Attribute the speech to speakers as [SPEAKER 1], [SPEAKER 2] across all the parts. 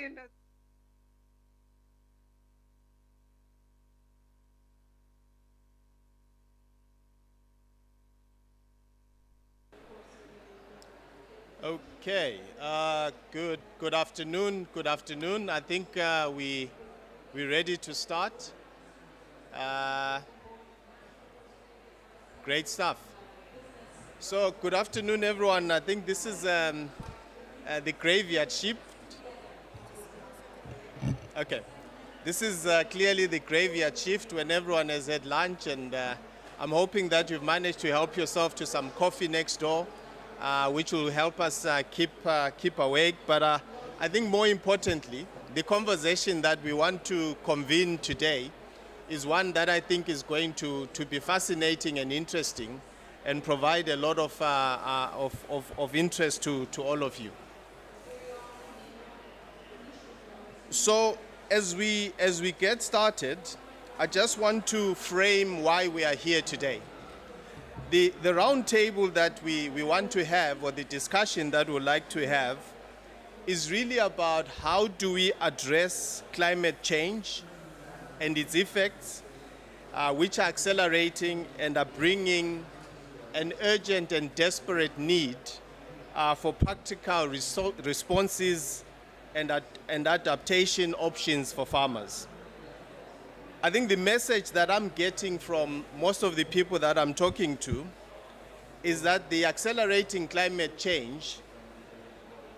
[SPEAKER 1] industry.
[SPEAKER 2] Okay. Good afternoon. Good afternoon. I think we're ready to start. Uh, Great stuff. So good afternoon, everyone. I think this is the graveyard shift. Okay. This is clearly the graveyard shift when everyone has had lunch, and I'm hoping that you've managed to help yourself to some coffee next door, which will help us keep awake. But I think more importantly, the conversation that we want to convene today is one that I think is going to be fascinating and interesting, and provide a lot of interest to all of you. So as we get started, I just want to frame why we are here today. The round table that we want to have, or the discussion that we'd like to have, is really about how do we address climate change and its effects, which are accelerating and are bringing an urgent and desperate need for practical responses and adaptation options for farmers. I think the message that I'm getting from most of the people that I'm talking to is that the accelerating climate change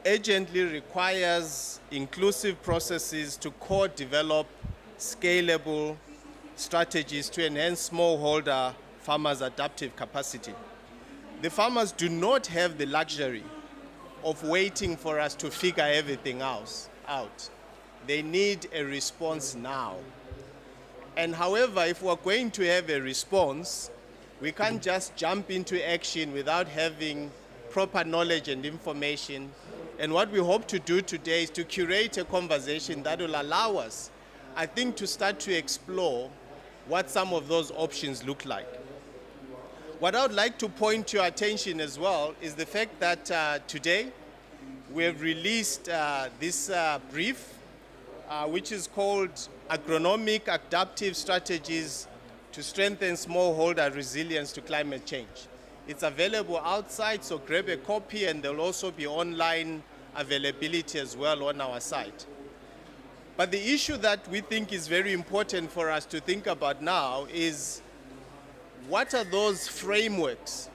[SPEAKER 2] urgently requires inclusive processes to co-develop scalable strategies to enhance smallholder farmers' adaptive capacity. The farmers do not have the luxury of waiting for us to figure everything out. They need a response now. And however, if we're going to have a response, we can't just jump into action without having proper knowledge and information. And what we hope to do today is to curate a conversation that will allow us, I think, to start to explore what some of those options look like. What I would like to point your attention as well is the fact that today we have released this brief, which is called Agronomic Adaptive Strategies to Strengthen Smallholder Resilience to Climate Change. It's available outside, so grab a copy, and there'll also be online availability as well on our site. But the issue that we think is very important for us to think about now is, what are those frameworks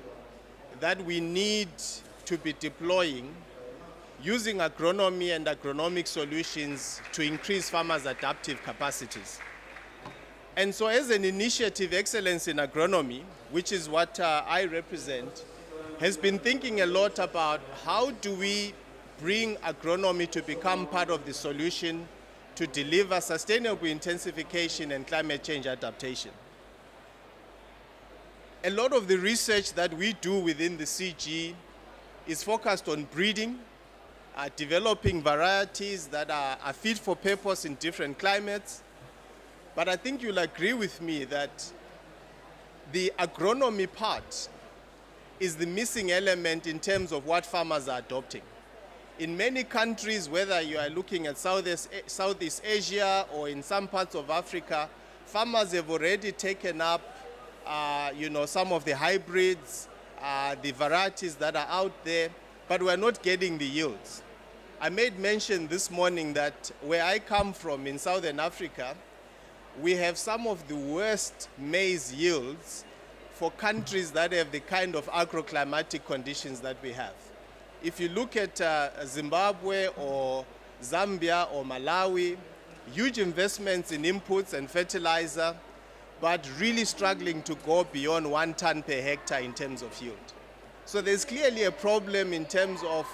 [SPEAKER 2] that we need to be deploying using agronomy and agronomic solutions to increase farmers' adaptive capacities? And so as an initiative excellence in agronomy, which is what I represent, has been thinking a lot about how do we bring agronomy to become part of the solution to deliver sustainable intensification and climate change adaptation. A lot of the research that we do within the CG is focused on breeding, developing varieties that are fit for purpose in different climates. But I think you'll agree with me that the agronomy part is the missing element in terms of what farmers are adopting. In many countries, whether you are looking at Southeast Asia or in some parts of Africa, farmers have already taken up some of the hybrids, the varieties that are out there, but we're not getting the yields. I made mention this morning that where I come from in Southern Africa, we have some of the worst maize yields for countries that have the kind of agroclimatic conditions that we have. If you look at Zimbabwe or Zambia or Malawi, huge investments in inputs and fertilizer, but really struggling to go beyond 1 ton per hectare in terms of yield. So there's clearly a problem in terms of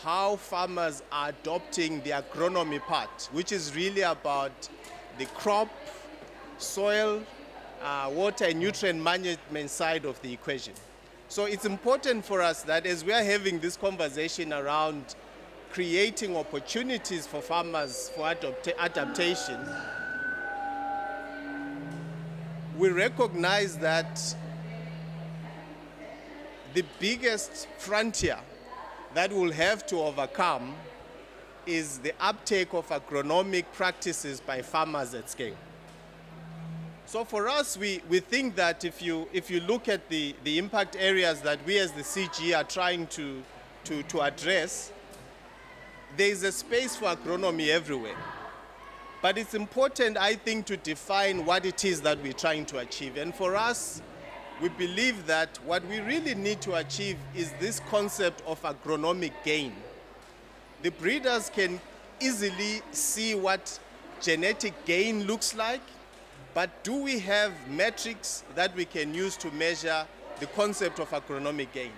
[SPEAKER 2] how farmers are adopting the agronomy part, which is really about the crop, soil, water and nutrient management side of the equation. So it's important for us that as we are having this conversation around creating opportunities for farmers for adaptation, we recognize that the biggest frontier that we'll have to overcome is the uptake of agronomic practices by farmers at scale. So for us, we think that if you look at the impact areas that we as the CG are trying to address, there is a space for agronomy everywhere. But it's important, I think, to define what it is that we're trying to achieve. And for us, we believe that what we really need to achieve is this concept of agronomic gain. The breeders can easily see what genetic gain looks like, but do we have metrics that we can use to measure the concept of agronomic gain?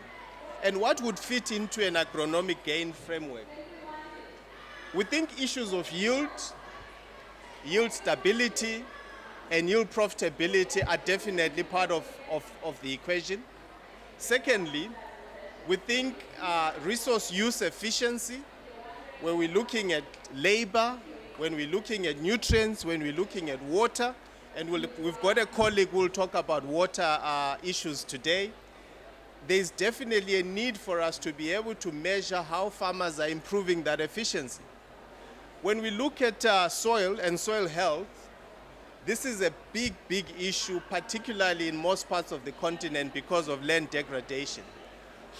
[SPEAKER 2] And what would fit into an agronomic gain framework? We think issues of yield stability, and yield profitability are definitely part of the equation. Secondly, we think resource use efficiency, where we're looking at labor, when we're looking at nutrients, when we're looking at water, and we've got a colleague who will talk about water issues today. There's definitely a need for us to be able to measure how farmers are improving that efficiency. When we look at soil and soil health, this is a big issue, particularly in most parts of the continent because of land degradation.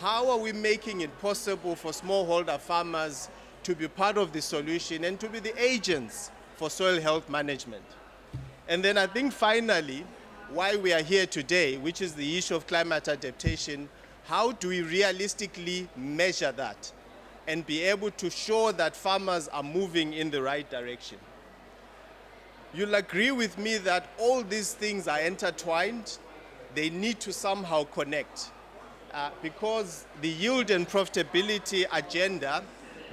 [SPEAKER 2] How are we making it possible for smallholder farmers to be part of the solution and to be the agents for soil health management? And then I think finally, why we are here today, which is the issue of climate adaptation, how do we realistically measure that and be able to show that farmers are moving in the right direction? You'll agree with me that all these things are intertwined. They need to somehow connect because the yield and profitability agenda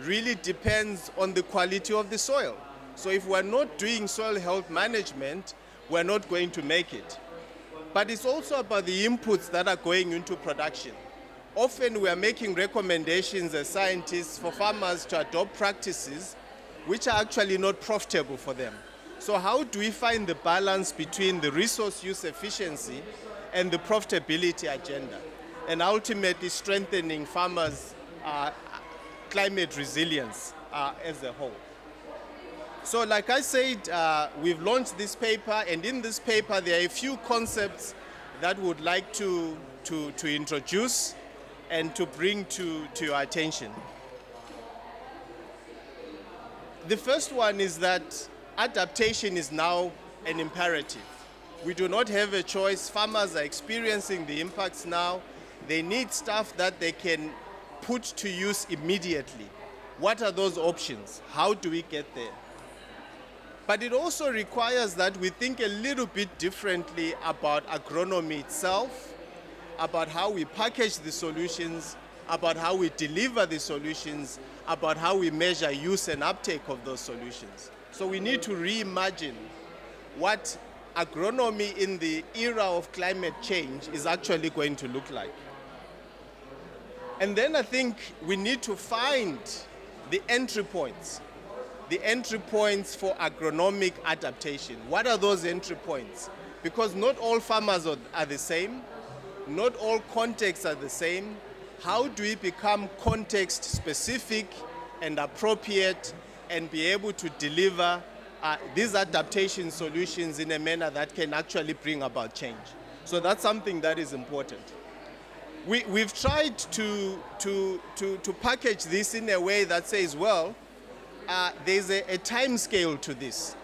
[SPEAKER 2] really depends on the quality of the soil. So if we're not doing soil health management, we're not going to make it. But it's also about the inputs that are going into production. Often we are making recommendations as scientists for farmers to adopt practices which are actually not profitable for them. So how do we find the balance between the resource use efficiency and the profitability agenda, and ultimately strengthening farmers' climate resilience as a whole? So like I said, we've launched this paper, and in this paper there are a few concepts that we would like to introduce and to bring to your attention. The first one is that adaptation is now an imperative. We do not have a choice. Farmers are experiencing the impacts now. They need stuff that they can put to use immediately. What are those options? How do we get there? But it also requires that we think a little bit differently about agronomy itself, about how we package the solutions, about how we deliver the solutions, about how we measure use and uptake of those solutions. So we need to reimagine what agronomy in the era of climate change is actually going to look like. And then I think we need to find the entry points for agronomic adaptation. What are those entry points? Because not all farmers are the same, not all contexts are the same. How do we become context specific and appropriate and be able to deliver these adaptation solutions in a manner that can actually bring about change? So that's something that is important. We've tried to package this in a way that says, well, there's a time scale to this.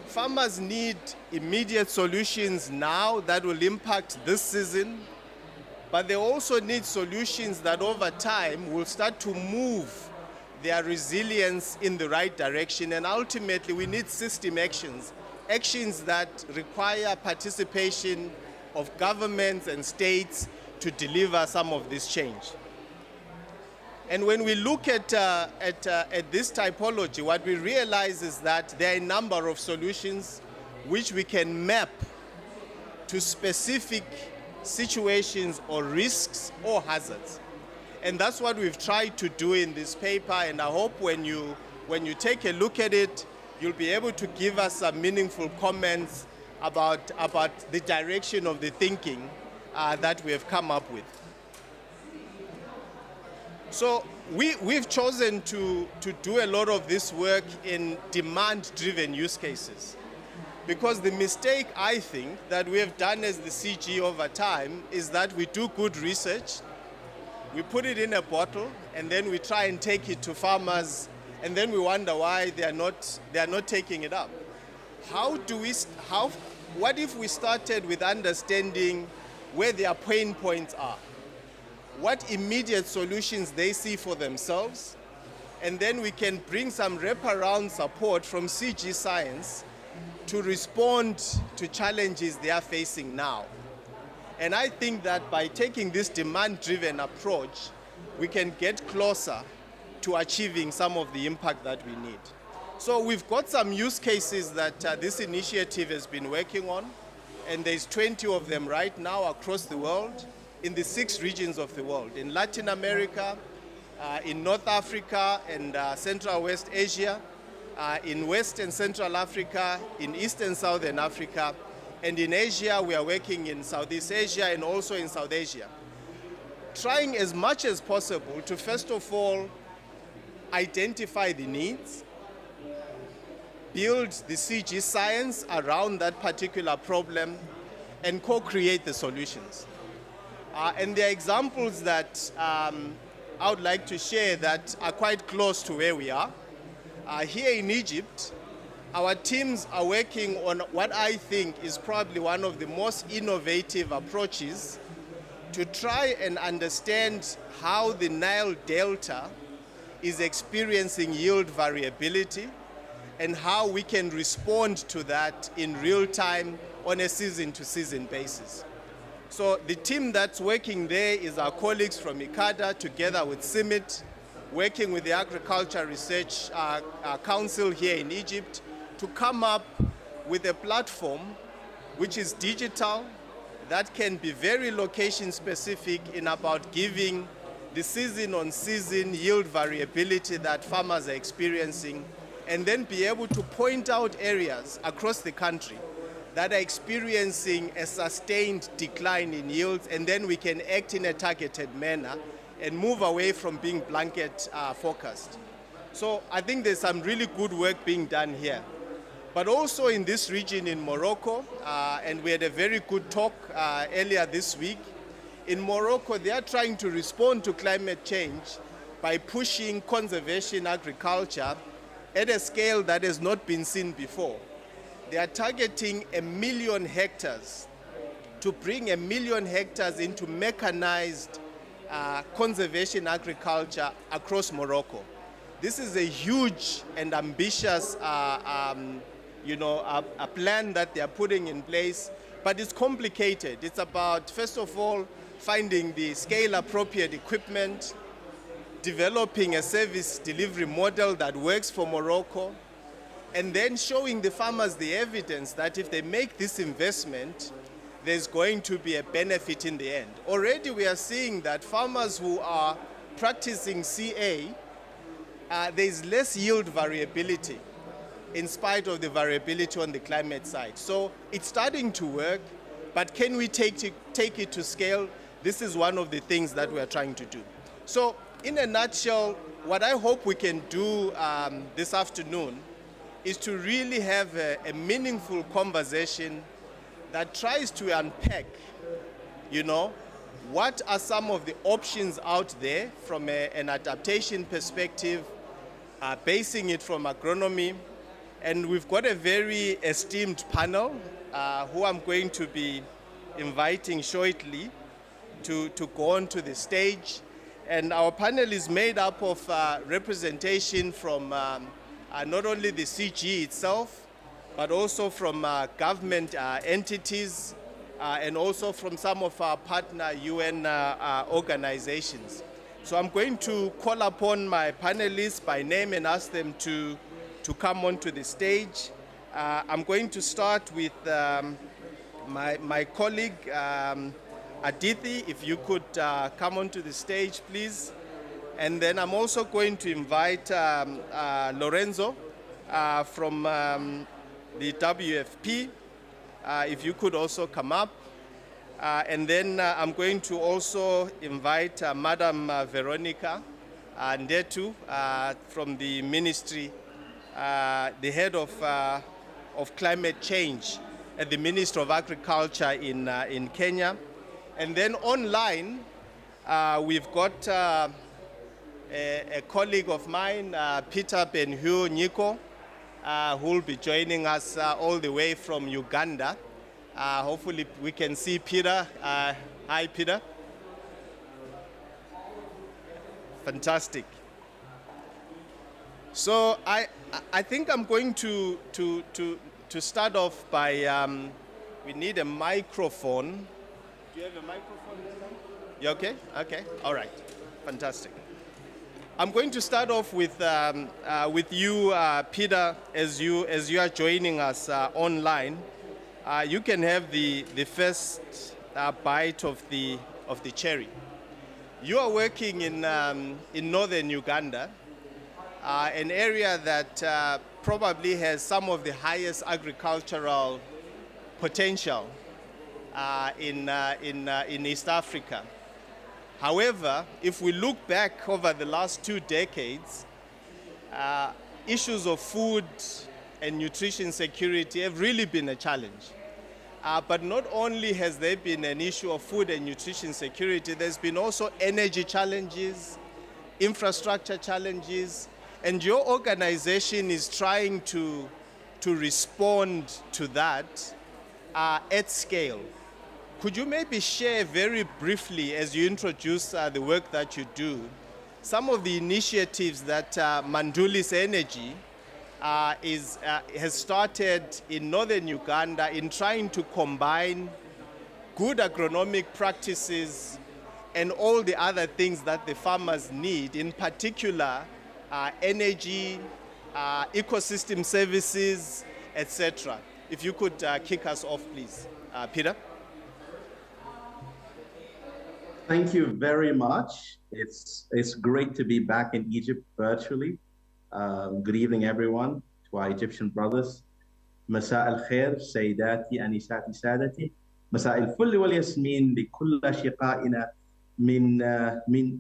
[SPEAKER 2] Farmers need immediate solutions now that will impact this season, but they also need solutions that over time will start to move their resilience in the right direction. And ultimately, we need system actions that require participation of governments and states to deliver some of this change. And when we look at this typology, what we realize is that there are a number of solutions which we can map to specific situations or risks or hazards. And that's what we've tried to do in this paper, and I hope when you take a look at it, you'll be able to give us some meaningful comments about the direction of the thinking that we have come up with. So we've chosen to do a lot of this work in demand-driven use cases. Because the mistake, I think, that we have done as the CG over time is that we do good research, we put it in a bottle, and then we try and take it to farmers, and then we wonder why they are not taking it up. What if we started with understanding where their pain points are? What immediate solutions they see for themselves, and then we can bring some wraparound support from CG Science to respond to challenges they are facing now. And I think that by taking this demand-driven approach, we can get closer to achieving some of the impact that we need. So we've got some use cases that this initiative has been working on, and there's 20 of them right now across the world, in the 6 regions of the world, in Latin America, in North Africa and Central West Asia, in West and Central Africa, in East and Southern Africa, and in Asia, we are working in Southeast Asia and also in South Asia. Trying as much as possible to, first of all, identify the needs, build the CG science around that particular problem, and co-create the solutions. And there are examples that I would like to share that are quite close to where we are. Here in Egypt, our teams are working on what I think is probably one of the most innovative approaches to try and understand how the Nile Delta is experiencing yield variability and how we can respond to that in real time on a season-to-season basis. So the team that's working there is our colleagues from ICADA together with CIMIT, working with the Agriculture Research Council here in Egypt to come up with a platform which is digital, that can be very location specific in about giving the season-on-season yield variability that farmers are experiencing, and then be able to point out areas across the country that are experiencing a sustained decline in yields, and then we can act in a targeted manner and move away from being blanket focused. So I think there's some really good work being done here. But also in this region in Morocco, and we had a very good talk earlier this week. In Morocco, they are trying to respond to climate change by pushing conservation agriculture at a scale that has not been seen before. They are targeting 1 million hectares to bring 1 million hectares into mechanized conservation agriculture across Morocco. This is a huge and ambitious a plan that they are putting in place, but it's complicated. It's about, first of all, finding the scale-appropriate equipment, developing a service delivery model that works for Morocco, and then showing the farmers the evidence that if they make this investment, there's going to be a benefit in the end. Already we are seeing that farmers who are practicing CA, there's less yield variability in spite of the variability on the climate side. So it's starting to work, but can we take it to scale? This is one of the things that we are trying to do. So in a nutshell, what I hope we can do this afternoon is to really have a meaningful conversation that tries to unpack, what are some of the options out there from an adaptation perspective, basing it from agronomy. And we've got a very esteemed panel who I'm going to be inviting shortly to go onto the stage. And our panel is made up of representation from not only the CG itself, but also from government entities and also from some of our partner UN organizations. So I'm going to call upon my panelists by name and ask them to come onto the stage. I'm going to start with my colleague, Aditi, if you could come onto the stage, please. And then I'm also going to invite Lorenzo from the WFP, if you could also come up. And then I'm going to also invite Madam Veronica Ndetu from the ministry, the head of climate change at the Ministry of Agriculture in Kenya. And then online, we've got a colleague of mine, Peter Ben-Hugh Nyiko, who will be joining us all the way from Uganda. Hopefully we can see Peter. Hi, Peter. Fantastic. So I think I'm going to start off by, we need a microphone. Do you have a microphone there? You okay? Okay, all right, fantastic. I'm going to start off with you, Peter, as you are joining us online. You can have the first bite of the cherry. You are working in northern Uganda, an area that probably has some of the highest agricultural potential in East Africa. However, if we look back over the last 2 decades, issues of food and nutrition security have really been a challenge. But not only has there been an issue of food and nutrition security, there's been also energy challenges, infrastructure challenges, and your organization is trying to respond to that at scale. Could you maybe share very briefly, as you introduce the work that you do, some of the initiatives that Mandulis Energy has started in northern Uganda in trying to combine good agronomic practices and all the other things that the farmers need, in particular energy, ecosystem services, etc. If you could kick us off, please. Peter?
[SPEAKER 1] Thank you very much. It's great to be back in Egypt virtually. Good evening, everyone, to our Egyptian brothers. مساء الخير سيداتي أنساتي سادتي. مساء الفل والياسمين لكل شقائنا من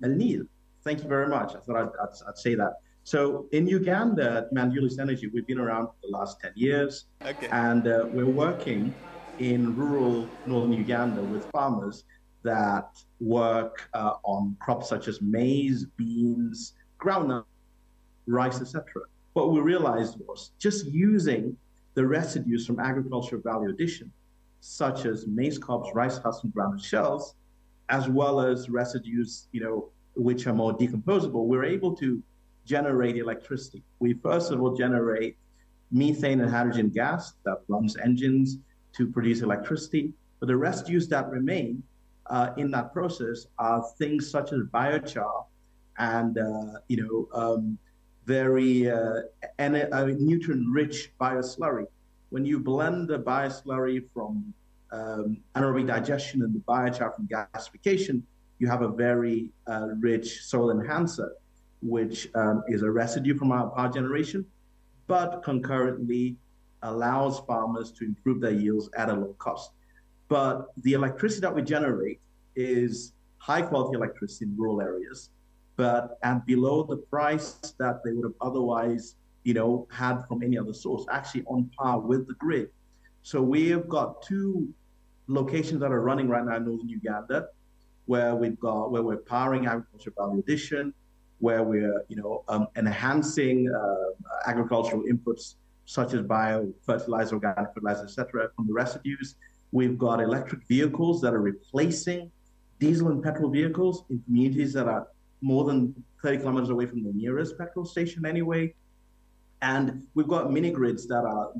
[SPEAKER 1] النيل. Thank you very much. I thought I'd say that. So in Uganda, at Mandulis Energy, we've been around for the last 10 years.
[SPEAKER 2] Okay.
[SPEAKER 1] And we're working in rural northern Uganda with farmers that work on crops such as maize, beans, groundnut, rice, etc. What we realized was just using the residues from agricultural value addition, such as maize cobs, rice husks, and groundnut shells, as well as residues, which are more decomposable, we're able to generate electricity. We first of all generate methane and hydrogen gas that runs engines to produce electricity, but the residues that remain in that process are things such as biochar and very nutrient-rich bioslurry. When you blend the bioslurry from anaerobic digestion and the biochar from gasification, you have a very rich soil enhancer, which is a residue from our power generation, but concurrently allows farmers to improve their yields at a low cost. But the electricity that we generate is high quality electricity in rural areas, but at below the price that they would have otherwise, had from any other source, actually on par with the grid. So we have got 2 locations that are running right now in northern Uganda, where we're powering agricultural value addition, where we're enhancing agricultural inputs such as biofertilizer, organic fertilizer, etc. from the residues. We've got electric vehicles that are replacing diesel and petrol vehicles in communities that are more than 30 kilometers away from the nearest petrol station anyway. And we've got mini grids that are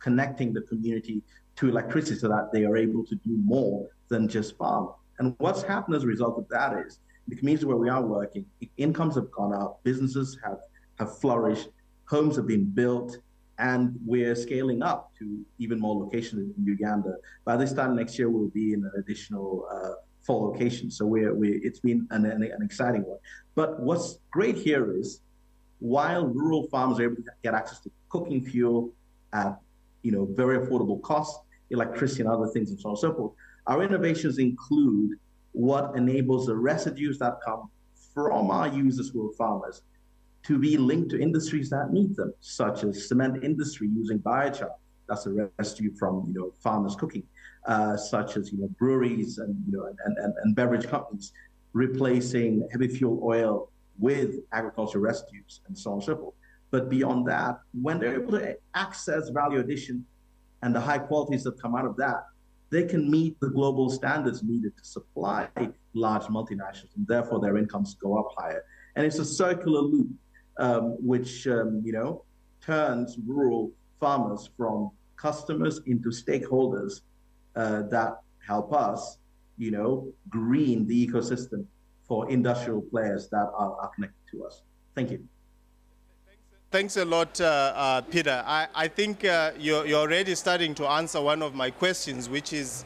[SPEAKER 1] connecting the community to electricity so that they are able to do more than just farm. And what's happened as a result of that is the communities where we are working, incomes have gone up, businesses have flourished, homes have been built, and we're scaling up to even more locations in Uganda. By this time next year, we'll be in an additional 4 locations. So it's been an exciting one. But what's great here is, while rural farmers are able to get access to cooking fuel at very affordable cost, electricity and other things and so on and so forth, our innovations include what enables the residues that come from our users who are farmers to be linked to industries that need them, such as cement industry using biochar. That's a residue from farmers cooking, such as breweries and and beverage companies replacing heavy fuel oil with agricultural residues and so on and so forth. But beyond that, when they're able to access value addition and the high qualities that come out of that, they can meet the global standards needed to supply large multinationals, and therefore their incomes go up higher. And it's a circular loop, which turns rural farmers from customers into stakeholders that help us, green the ecosystem for industrial players that are connected to us. Thank you.
[SPEAKER 2] Thanks a lot, Peter. I think you're already starting to answer one of my questions, which is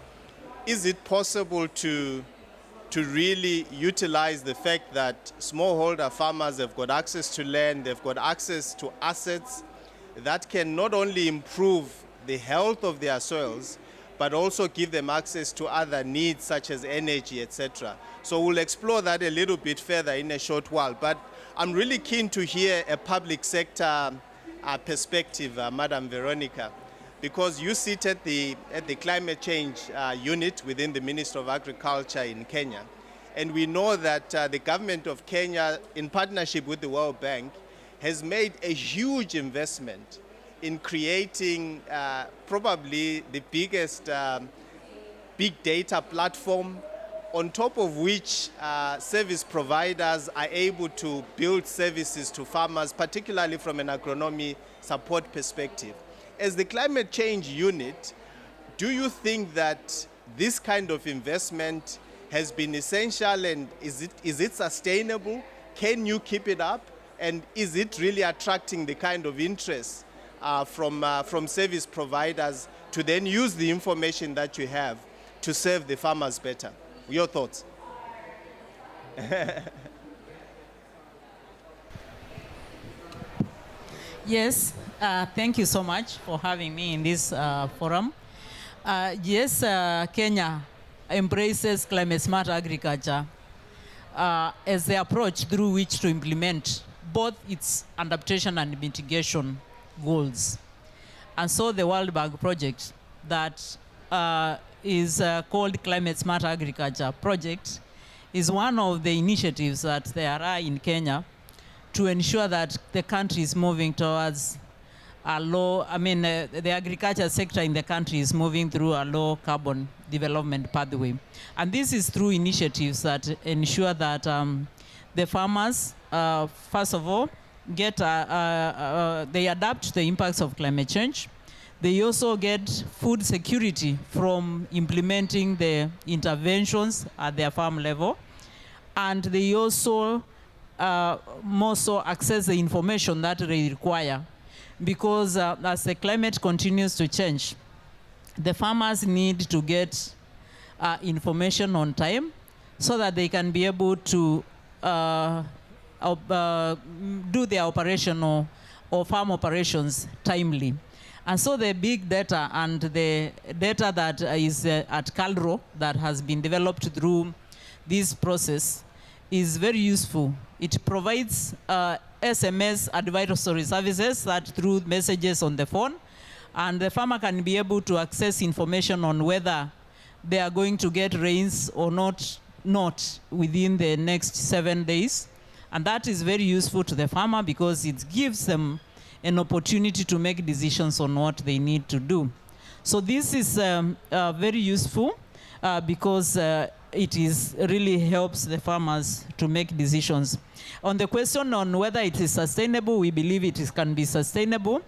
[SPEAKER 2] it possible to really utilize the fact that smallholder farmers have got access to land, they've got access to assets that can not only improve the health of their soils, but also give them access to other needs such as energy, etc. So we'll explore that a little bit further in a short while. But I'm really keen to hear a public sector perspective, Madam Veronica, because you sit at the climate change unit within the Ministry of Agriculture in Kenya. And we know that the government of Kenya, in partnership with the World Bank, has made a huge investment in creating probably the biggest big data platform, on top of which service providers are able to build services to farmers, particularly from an agronomy support perspective. As the climate change unit, do you think that this kind of investment has been essential, and is it sustainable? Can you keep it up? And is it really attracting the kind of interest from service providers to then use the information that you have to serve the farmers better? Your thoughts?
[SPEAKER 3] Yes, thank you so much for having me in this forum. Yes, Kenya embraces climate smart agriculture as the approach through which to implement both its adaptation and mitigation goals. And so the World Bank project that is called Climate Smart Agriculture Project is one of the initiatives that there are in Kenya to ensure that the country is moving towards a low, the agriculture sector in the country is moving through a low carbon development pathway. And this is through initiatives that ensure that the farmers, first of all, they adapt to the impacts of climate change. They also get food security from implementing the interventions at their farm level. And they also more so access the information that they require. Because as the climate continues to change, the farmers need to get information on time so that they can be able to do their operational or farm operations timely. And so the big data and the data that is at CalRO that has been developed through this process is very useful. It provides SMS advisory services that through messages on the phone, and the farmer can be able to access information on whether they are going to get rains or not within the next 7 days. And that is very useful to the farmer because it gives them an opportunity to make decisions on what they need to do. So this is very useful because it really helps the farmers to make decisions. On the question on whether it is sustainable, we believe it can be sustainable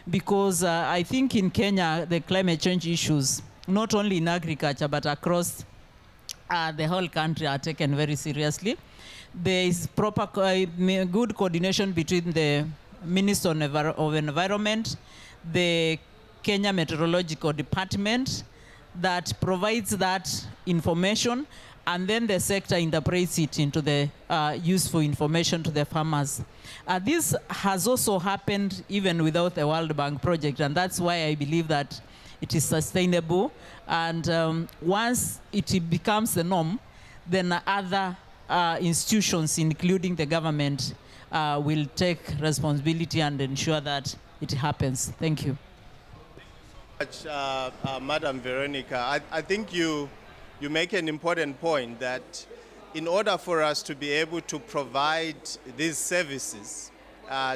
[SPEAKER 3] because I think in Kenya, the climate change issues, not only in agriculture, but across the whole country are taken very seriously. There is proper, good coordination between the Minister of Environment, the Kenya Meteorological Department that provides that information, and then the sector interprets it into the useful information to the farmers. This has also happened even without the World Bank project, and that's why I believe that it is sustainable. And once it becomes the norm, then other institutions, including the government, will take responsibility and ensure that it happens. Thank you.
[SPEAKER 2] Madam Veronica, I think you make an important point that in order for us to be able to provide these services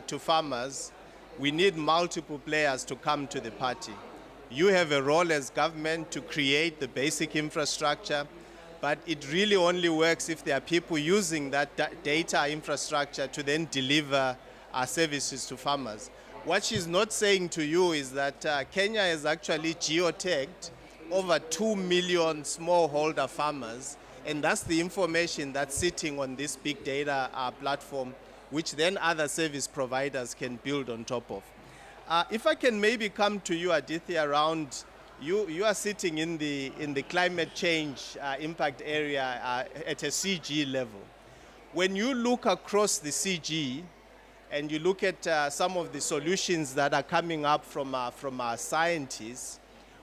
[SPEAKER 2] to farmers, we need multiple players to come to the party. You have a role as government to create the basic infrastructure, but it really only works if there are people using that data infrastructure to then deliver our services to farmers. What she's not saying to you is that Kenya has actually geotagged over 2 million smallholder farmers, and that's the information that's sitting on this big data platform, which then other service providers can build on top of. If I can maybe come to you, Aditya, around you are sitting in the climate change impact area at a CG level. When you look across the CG and you look at some of the solutions that are coming up from our scientists,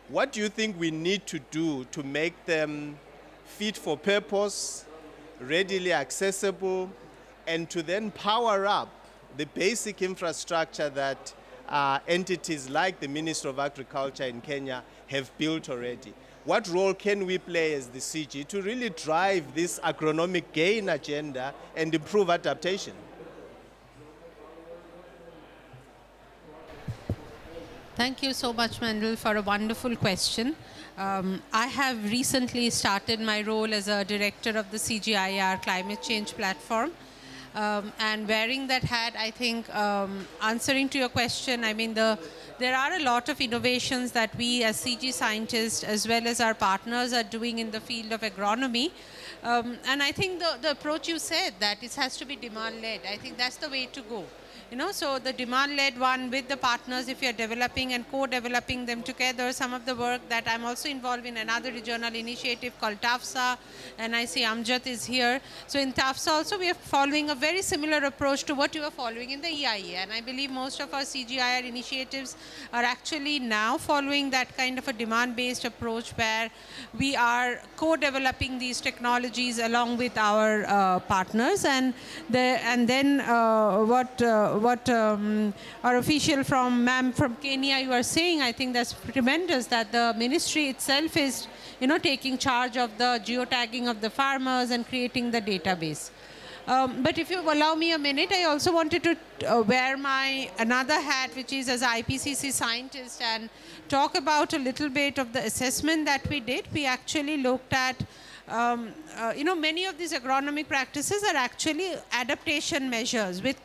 [SPEAKER 2] what do you think we need to do to make them fit for purpose, readily accessible, and to then power up the basic infrastructure that entities like the Ministry of Agriculture in Kenya have built already? What role can we play as the CG to really drive this agronomic gain agenda and improve adaptation?
[SPEAKER 4] Thank you so much, Mendel, for a wonderful question. I have recently started my role as a director of the CGIAR Climate Change Platform. And wearing that hat, I think, answering to your question, I mean, there are a lot of innovations that we as CG scientists, as well as our partners, are doing in the field of agronomy. And I think the approach you said, that it has to be demand-led, I think that's the way to go. You know, so the demand-led one with the partners, if you're developing and co-developing them together, some of the work that I'm also involved in another regional initiative called TAFSA, and I see Amjad is here. So in TAFSA also we are following a very similar approach to what you are following in the EIA, and I believe most of our CGIAR initiatives are actually now following that kind of a demand-based approach where we are co-developing these technologies along with our partners, and then what our official from Kenya you are saying, I think that's tremendous, that the ministry itself is, you know, taking charge of the geotagging of the farmers and creating the database. But if you allow me a minute, I also wanted to wear my another hat, which is as IPCC scientist, and talk about a little bit of the assessment that we did. We actually looked at you know, many of these agronomic practices are actually adaptation measures with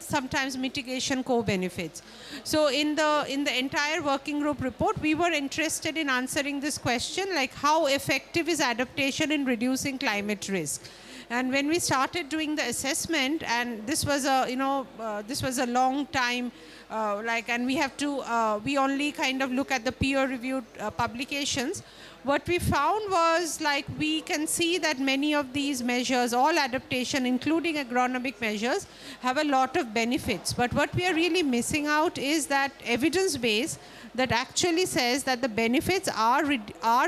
[SPEAKER 4] sometimes mitigation co-benefits. So in the entire working group report, we were interested in answering this question, like how effective is adaptation in reducing climate risk? And when we started doing the assessment, and this was a, you know, this was a long time, and we have to, we only kind of look at the peer-reviewed publications. What we found was, like, we can see that many of these measures, all adaptation, including agronomic measures, have a lot of benefits. But what we are really missing out is that evidence base that actually says that the benefits are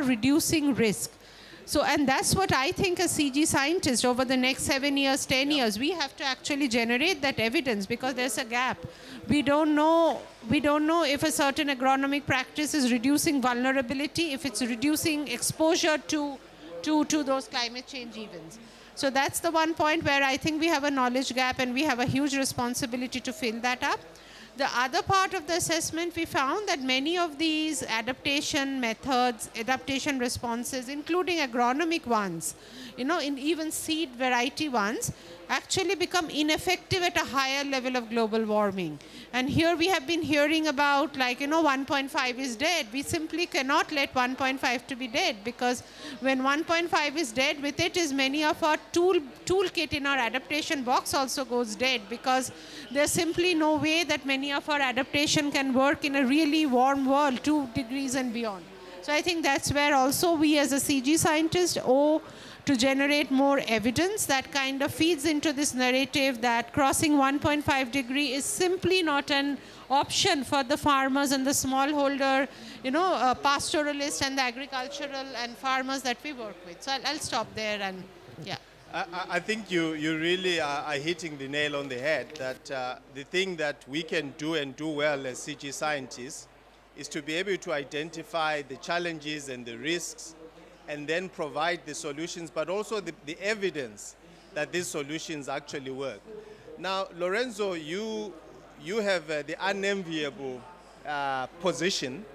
[SPEAKER 4] reducing risk. So, and that's what I think as CG scientists over the next 7 years, 10 years, we have to actually generate that evidence, because there's a gap. We don't know if a certain agronomic practice is reducing vulnerability, if it's reducing exposure to those climate change events. So that's the one point where I think we have a knowledge gap, and we have a huge responsibility to fill that up. The other part of the assessment, we found that many of these adaptation methods, adaptation responses, including agronomic ones, you know, in even seed variety ones, actually become ineffective at a higher level of global warming. And here we have been hearing about, like, you know, 1.5 is dead. We simply cannot let 1.5 to be dead, because when 1.5 is dead, with it is many of our toolkit in our adaptation box also goes dead, because there's simply no way that many of our adaptation can work in a really warm world, 2 degrees and beyond. So I think that's where also we as a CG scientist owe to generate more evidence that kind of feeds into this narrative that crossing 1.5 degree is simply not an option for the farmers and the smallholder, you know, pastoralists and the agricultural and farmers that we work with. So I'll stop there, and yeah.
[SPEAKER 2] I think you really are hitting the nail on the head that the thing that we can do and do well as CG scientists is to be able to identify the challenges and the risks and then provide the solutions, but also the evidence that these solutions actually work. Now, Lorenzo, you have the unenviable position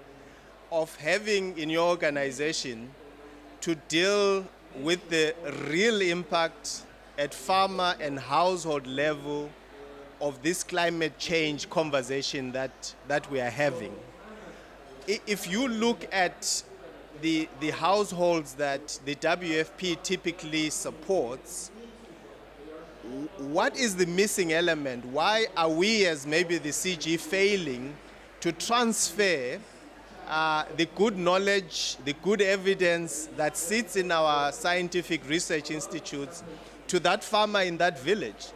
[SPEAKER 2] of having in your organization to deal with the real impact at farmer and household level of this climate change conversation that we are having. If you look at the households that the WFP typically supports, what is the missing element? Why are we as maybe the CG failing to transfer the good knowledge, the good evidence that sits in our scientific research institutes to that farmer in that village?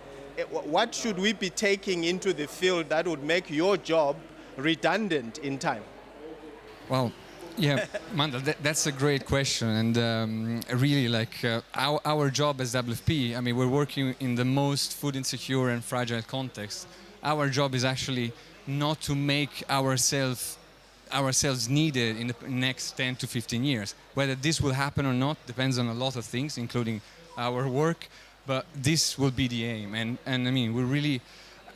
[SPEAKER 2] What should we be taking into the field that would make your job redundant in time?
[SPEAKER 5] Well, yeah, Mandel, that's a great question, and really, like our job as WFP, I mean, we're working in the most food insecure and fragile context. Our job is actually not to make ourselves needed in the next 10 to 15 years. Whether this will happen or not depends on a lot of things, including our work, but this will be the aim. And I mean, we really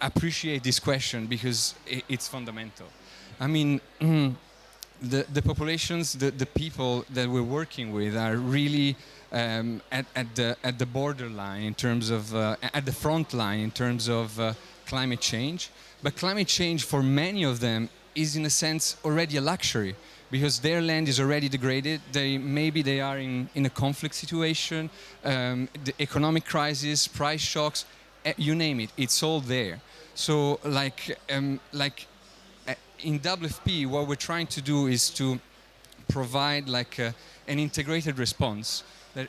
[SPEAKER 5] appreciate this question because it's fundamental. I mean, the populations, the people that we're working with are really at the borderline in terms of, at the front line in terms of climate change. But climate change for many of them is in a sense already a luxury because their land is already degraded. Maybe they are in a conflict situation, the economic crisis, price shocks, you name it, it's all there. So in WFP, what we're trying to do is to provide like an integrated response.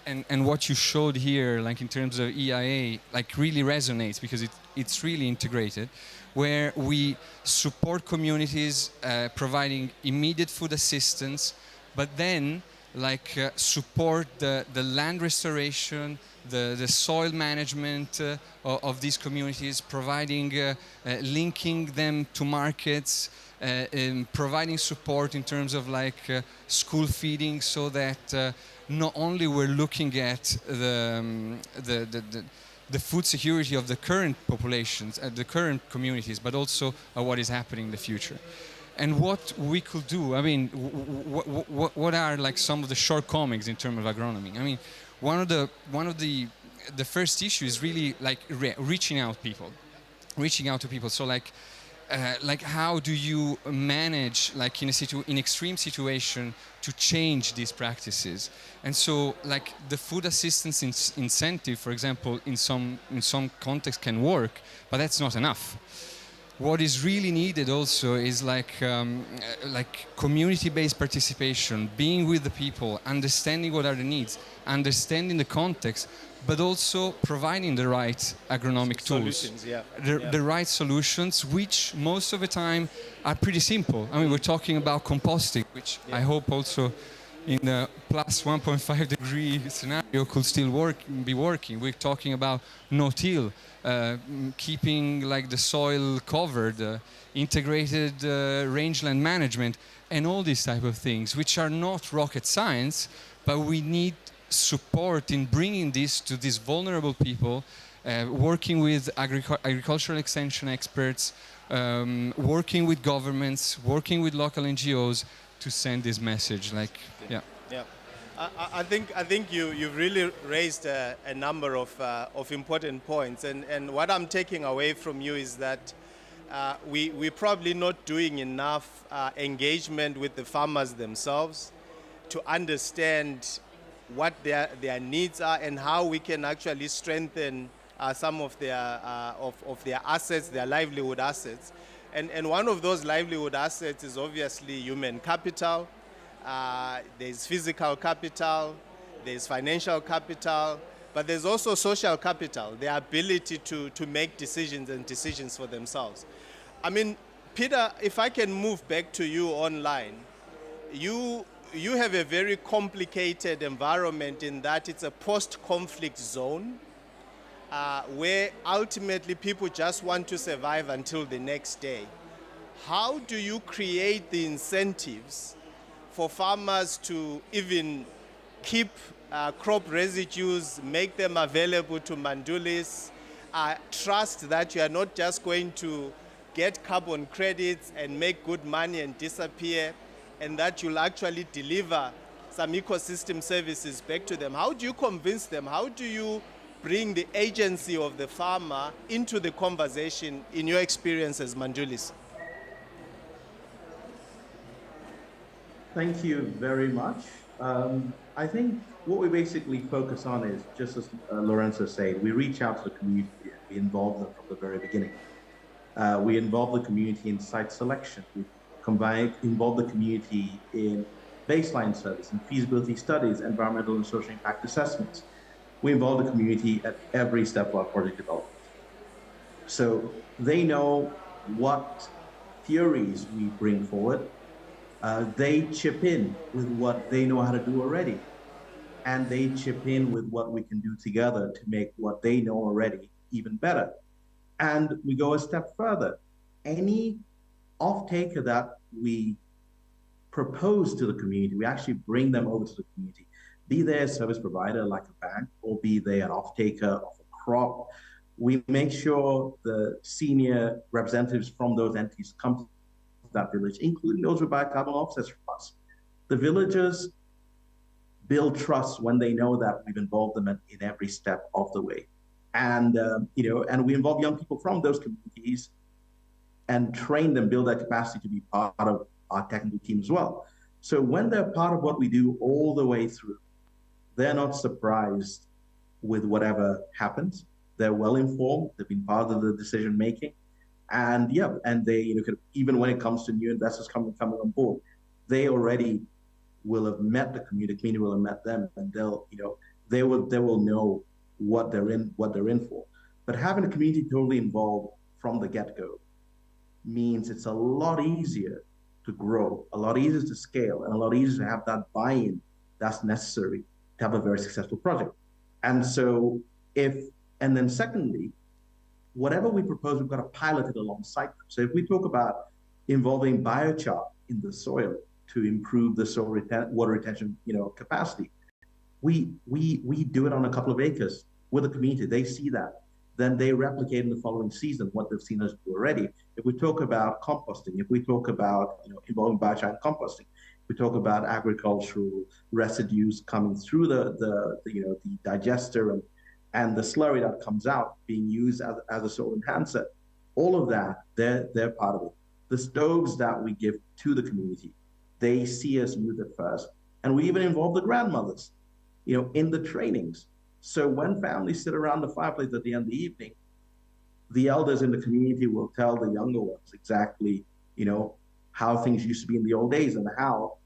[SPEAKER 5] And what you showed here, like in terms of EIA, like really resonates because it's really integrated, where we support communities providing immediate food assistance, but then like support the land restoration, the soil management of these communities, providing, linking them to markets, providing support in terms of like school feeding, so that not only we're looking at the food security of the current populations, the current communities, but also what is happening in the future. And what we could do, I mean, what are like some of the shortcomings in terms of agronomy? I mean, one of the first issues is really like reaching out to people. So like how do you manage like in extreme situation to change these practices? And so like the food assistance incentive, for example, in some contexts can work, but that's not enough. What is really needed also is like community-based participation, being with the people, understanding what are the needs, understanding the context, but also providing the right agronomic tools, the right solutions, which most of the time are pretty simple. I mean, we're talking about composting, which I hope also in the plus 1.5 degree scenario could still be working. We're talking about no-till, keeping like the soil covered, integrated rangeland management, and all these type of things, which are not rocket science, but we need support in bringing this to these vulnerable people, working with agricultural extension experts, working with governments, working with local NGOs to send this message. Like, yeah.
[SPEAKER 2] I think you've really raised a number of important points, and what I'm taking away from you is that we're probably not doing enough engagement with the farmers themselves to understand what their needs are and how we can actually strengthen some of their assets, their livelihood assets. And one of those livelihood assets is obviously human capital. There's physical capital, there's financial capital, but there's also social capital, the ability to make decisions for themselves. I mean, Peter, if I can move back to you online, you have a very complicated environment in that it's a post-conflict zone. where ultimately people just want to survive until the next day. How do you create the incentives for farmers to even keep crop residues, make them available to Mandulis, trust that you are not just going to get carbon credits and make good money and disappear, and that you'll actually deliver some ecosystem services back to them? How do you convince them? How do you bring the agency of the farmer into the conversation in your experience as Mandulis?
[SPEAKER 1] Thank you very much. I think what we basically focus on is, just as Lorenzo said, we reach out to the community and we involve them from the very beginning. We involve the community in site selection. We involve the community in baseline studies and feasibility studies, environmental and social impact assessments. We involve the community at every step of our project development. So they know what theories we bring forward. They chip in with what they know how to do already. And they chip in with what we can do together to make what they know already even better. And we go a step further. Any off-taker that we propose to the community, we actually bring them over to the community, be they a service provider like a bank, or be they an off-taker of a crop. We make sure the senior representatives from those entities come to that village, including those who buy carbon offsets from us. The villagers build trust when they know that we've involved them in every step of the way. And, and we involve young people from those communities and train them, build that capacity to be part of our technical team as well. So when they're part of what we do all the way through, they're not surprised with whatever happens. They're well informed. They've been part of the decision making. And they, even when it comes to new investors coming on board, they already will have met the community will have met them, and they will know what they're in for. But having the community totally involved from the get-go means it's a lot easier to grow, a lot easier to scale, and a lot easier to have that buy-in that's necessary to have a very successful project. And so then secondly, whatever we propose, we've got to pilot it alongside them. So if we talk about involving biochar in the soil to improve the soil water retention, capacity, we do it on a couple of acres with the community. They see that. Then they replicate in the following season what they've seen us do already. If we talk about composting, if we talk about involving biochar in composting, we talk about agricultural residues coming through the digester and the slurry that comes out being used as a soil enhancer. All of that, they're part of it. The stoves that we give to the community, they see us use it first. And we even involve the grandmothers, in the trainings. So when families sit around the fireplace at the end of the evening, the elders in the community will tell the younger ones exactly, how things used to be in the old days and how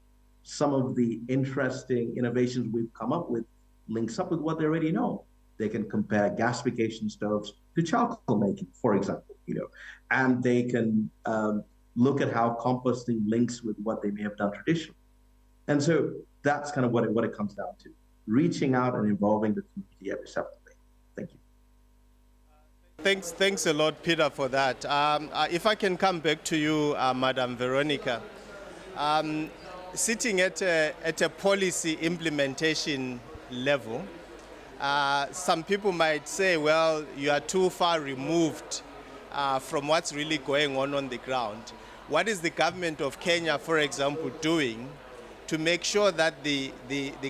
[SPEAKER 1] some of the interesting innovations we've come up with links up with what they already know. They can compare gasification stoves to charcoal making, for example, and they can look at how composting links with what they may have done traditionally. And so that's kind of what it comes down to, reaching out and involving the community every step of the way. Thank you.
[SPEAKER 2] Thanks a lot, Peter, for that. If I can come back to you, Madam Veronica, sitting at a policy implementation level, some people might say, well, you are too far removed from what's really going on the ground. What is the government of Kenya, for example, doing to make sure that the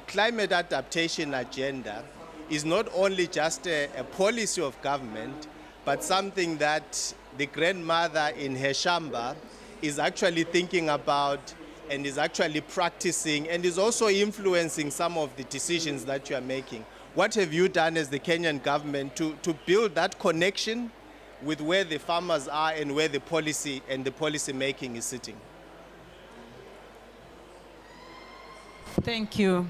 [SPEAKER 2] climate adaptation agenda is not only just a policy of government, but something that the grandmother in her shamba is actually thinking about and is actually practicing and is also influencing some of the decisions that you are making? What have you done as the Kenyan government to build that connection with where the farmers are and where the policy and the policy making is sitting?
[SPEAKER 3] Thank you.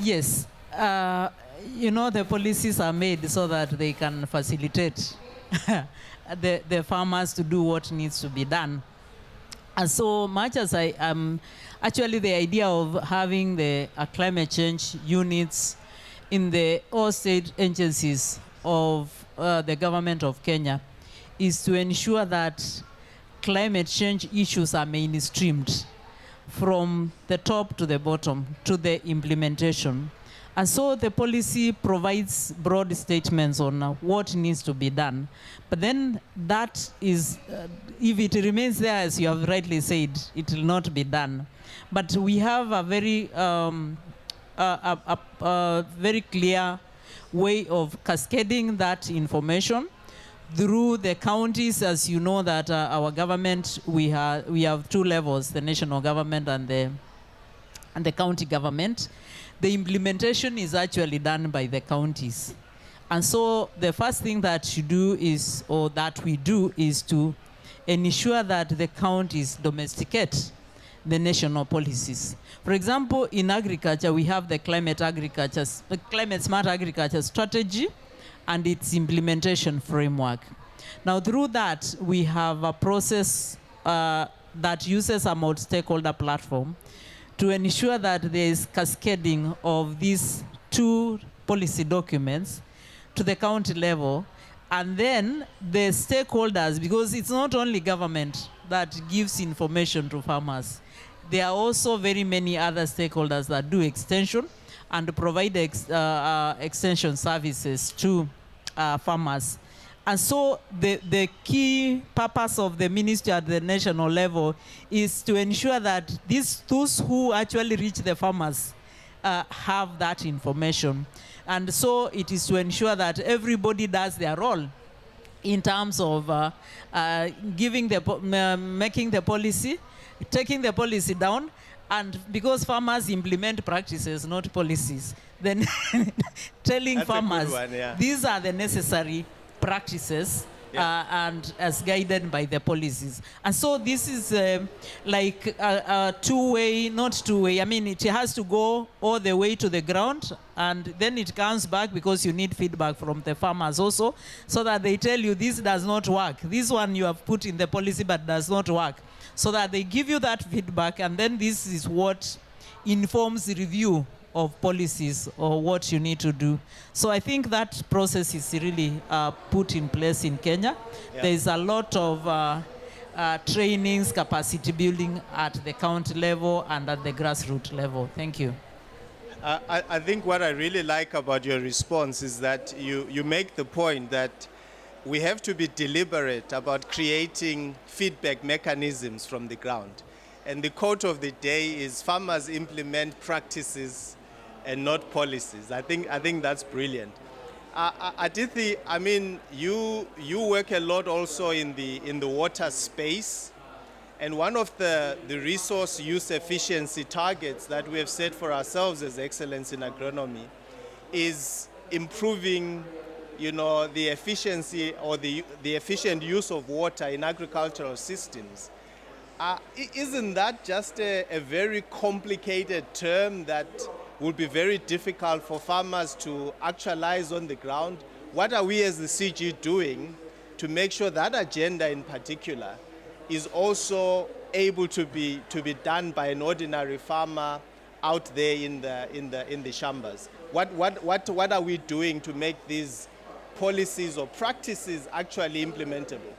[SPEAKER 3] Yes, the policies are made so that they can facilitate the farmers to do what needs to be done. And so much as I am, actually the idea of having the climate change units in the all state agencies of the government of Kenya is to ensure that climate change issues are mainstreamed from the top to the bottom to the implementation. And so the policy provides broad statements on what needs to be done. But then that is, if it remains there, as you have rightly said, it will not be done. But we have a very, very clear way of cascading that information through the counties. As you know that our government, we have two levels, the national government and the county government. The implementation is actually done by the counties. And so the first thing that you do is, or that we do, is to ensure that the counties domesticate the national policies. For example, in agriculture, we have the climate smart agriculture strategy and its implementation framework. Now, through that, we have a process that uses a multi-stakeholder platform to ensure that there is cascading of these two policy documents to the county level, and then the stakeholders, because it's not only government that gives information to farmers, there are also very many other stakeholders that do extension and provide extension services to farmers. And so the key purpose of the ministry at the national level is to ensure that those who actually reach the farmers have that information. And so it is to ensure that everybody does their role in terms of making the policy, taking the policy down, and because farmers implement practices, not policies, then telling
[SPEAKER 2] That's
[SPEAKER 3] farmers,
[SPEAKER 2] yeah,
[SPEAKER 3] these are the necessary practices, and as guided by the policies. And so this is like a two-way, not two-way. I mean, it has to go all the way to the ground, and then it comes back because you need feedback from the farmers also, so that they tell you this does not work. This one you have put in the policy but does not work. So that they give you that feedback, and then this is what informs the review of policies or what you need to do. So I think that process is really put in place in Kenya. Yeah. There is a lot of trainings, capacity building at the county level and at the grassroots level. Thank you.
[SPEAKER 2] I think what I really like about your response is that you make the point that we have to be deliberate about creating feedback mechanisms from the ground. And the quote of the day is farmers implement practices and not policies. I think that's brilliant. Adithi, I mean, you work a lot also in the water space, and one of the resource use efficiency targets that we have set for ourselves as Excellence in Agronomy is improving, the efficiency or the efficient use of water in agricultural systems. Isn't that just a very complicated term that would be very difficult for farmers to actualize on the ground? What are we as the CG doing to make sure that agenda in particular is also able to be done by an ordinary farmer out there in the shambas? What are we doing to make these policies or practices actually implementable?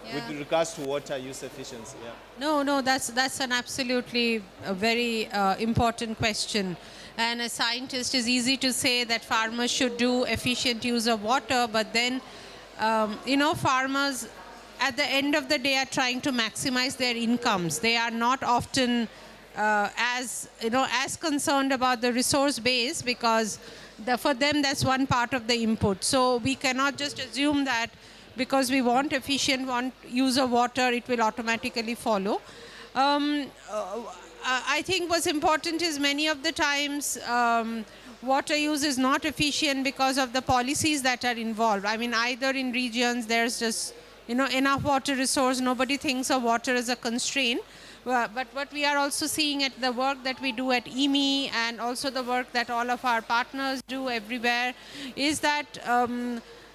[SPEAKER 2] Yeah. With regards to water use efficiency? Yeah.
[SPEAKER 4] No, that's an absolutely a very important question. And as scientist, it's easy to say that farmers should do efficient use of water, but then, farmers at the end of the day are trying to maximize their incomes. They are not often as concerned about the resource base, because for them that's one part of the input. So we cannot just assume that because we want efficient use of water, it will automatically follow. I think what's important is many of the times water use is not efficient because of the policies that are involved. I mean, either in regions there's just enough water resource, nobody thinks of water as a constraint. But what we are also seeing at the work that we do at EMI and also the work that all of our partners do everywhere is that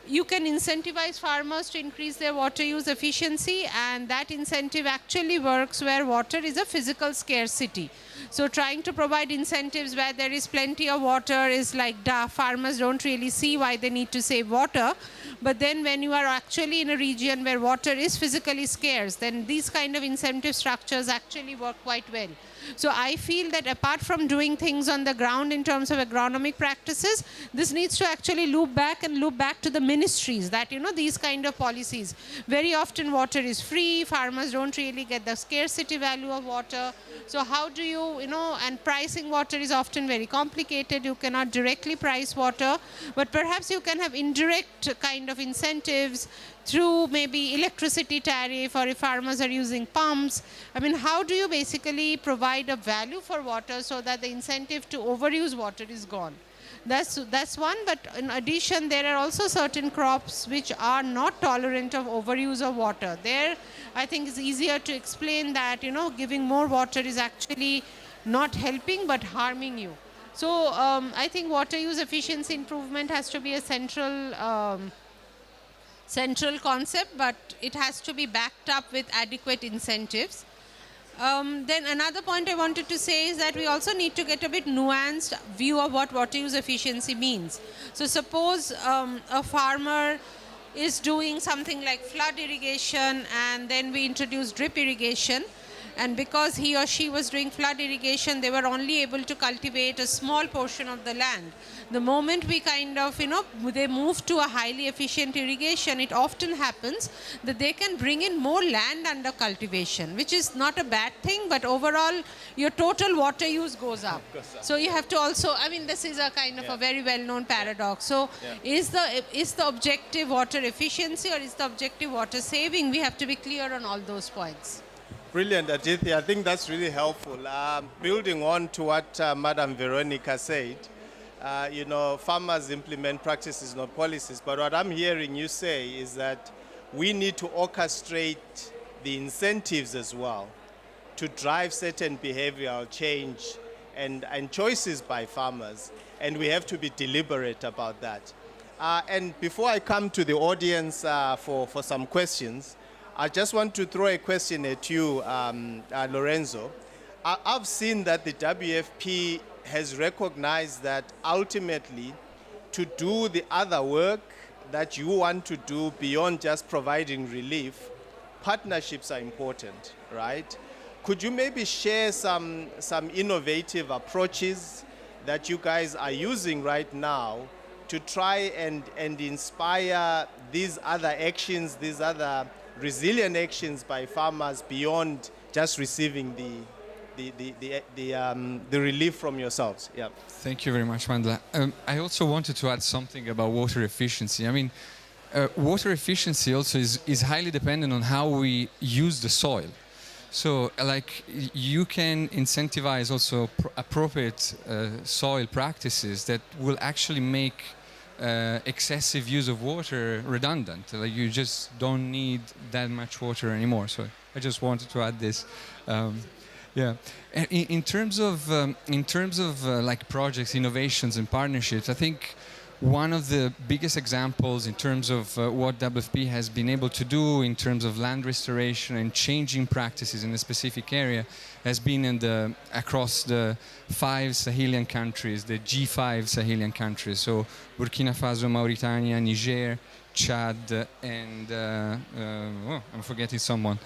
[SPEAKER 4] you can incentivize farmers to increase their water use efficiency, and that incentive actually works where water is a physical scarcity. So trying to provide incentives where there is plenty of water is like, duh, farmers don't really see why they need to save water. But then when you are actually in a region where water is physically scarce, then these kind of incentive structures actually work quite well. So I feel that apart from doing things on the ground in terms of agronomic practices, this needs to actually loop back to the ministries that, these kind of policies. Very often water is free, farmers don't really get the scarcity value of water. So how do you, and pricing water is often very complicated. You cannot directly price water, but perhaps you can have indirect kind of incentives through maybe electricity tariff, or if farmers are using pumps. I mean, how do you basically provide a value for water so that the incentive to overuse water is gone? That's one, but in addition, there are also certain crops which are not tolerant of overuse of water. There, I think it's easier to explain that, giving more water is actually not helping but harming you. So I think water use efficiency improvement has to be a central concept, but it has to be backed up with adequate incentives. Then another point I wanted to say is that we also need to get a bit nuanced view of what water use efficiency means. So suppose a farmer is doing something like flood irrigation, and then we introduce drip irrigation. And because he or she was doing flood irrigation, they were only able to cultivate a small portion of the land. The moment we kind of, they move to a highly efficient irrigation, it often happens that they can bring in more land under cultivation, which is not a bad thing, but overall your total water use goes up. So you have to also, this is a kind of a very well-known paradox. So is the objective water efficiency, or is the objective water saving? We have to be clear on all those points.
[SPEAKER 2] Brilliant, Aditi. I think that's really helpful. Building on to what Madam Veronica said, farmers implement practices, not policies. But what I'm hearing you say is that we need to orchestrate the incentives as well to drive certain behavioral change and choices by farmers. And we have to be deliberate about that. And before I come to the audience for some questions, I just want to throw a question at you, Lorenzo. I've seen that the WFP has recognized that ultimately to do the other work that you want to do beyond just providing relief, partnerships are important, right? Could you maybe share some innovative approaches that you guys are using right now to try and inspire these other actions, these other resilient actions by farmers beyond just receiving the relief from yourselves? Yeah.
[SPEAKER 5] Thank you very much, Mandla. I also wanted to add something about water efficiency. Water efficiency also is highly dependent on how we use the soil. So, you can incentivize also appropriate soil practices that will actually make excessive use of water redundant. You just don't need that much water anymore. So I just wanted to add this. Yeah. And in terms of projects, innovations, and partnerships, I think one of the biggest examples in terms of what WFP has been able to do in terms of land restoration and changing practices in a specific area has been across the 5 Sahelian countries, the G5 Sahelian countries, so Burkina Faso, Mauritania, Niger, Chad, and I'm forgetting someone.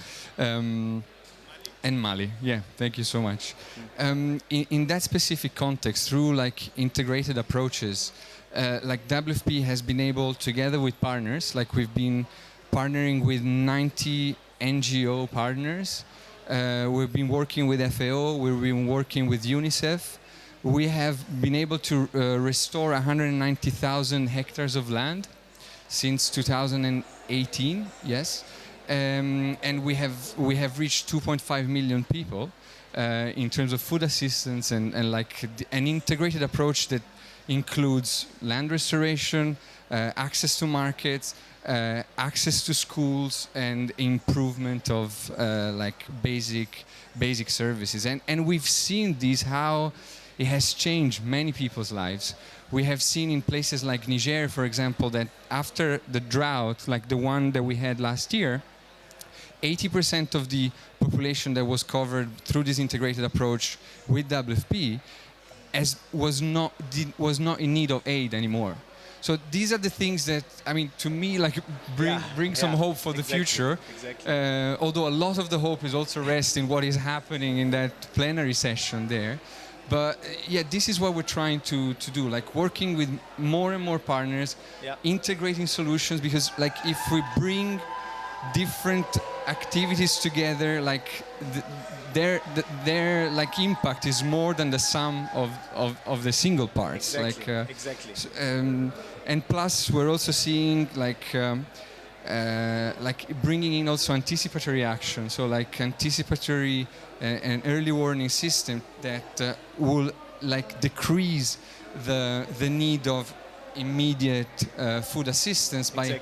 [SPEAKER 5] And Mali. Yeah, thank you so much. In that specific context, through integrated approaches, WFP has been able, together with partners, we've been partnering with 90 NGO partners. We've been working with FAO, we've been working with UNICEF. We have been able to restore 190,000 hectares of land since 2018, yes. And we have reached 2.5 million people in terms of food assistance and an integrated approach that includes land restoration, access to markets, access to schools, and improvement of basic services. And we've seen how it has changed many people's lives. we have seen in places like Niger, for example, that after the drought, like the one that we had last year, 80% of the population that was covered through this integrated approach with WFP was not in need of aid anymore. So these are the things that, I mean, to me, like bring some hope for the future.
[SPEAKER 2] Exactly.
[SPEAKER 5] Although a lot of the hope is also rest in what is happening in that plenary session there. But yeah, this is what we're trying to do, like working with more and more partners, integrating solutions, because like if we bring different activities together, like their like impact is more than the sum of the single parts.
[SPEAKER 2] Exactly.
[SPEAKER 5] And plus we're also seeing like bringing in also anticipatory action, so like anticipatory and early warning system that will like decrease the need of immediate food assistance by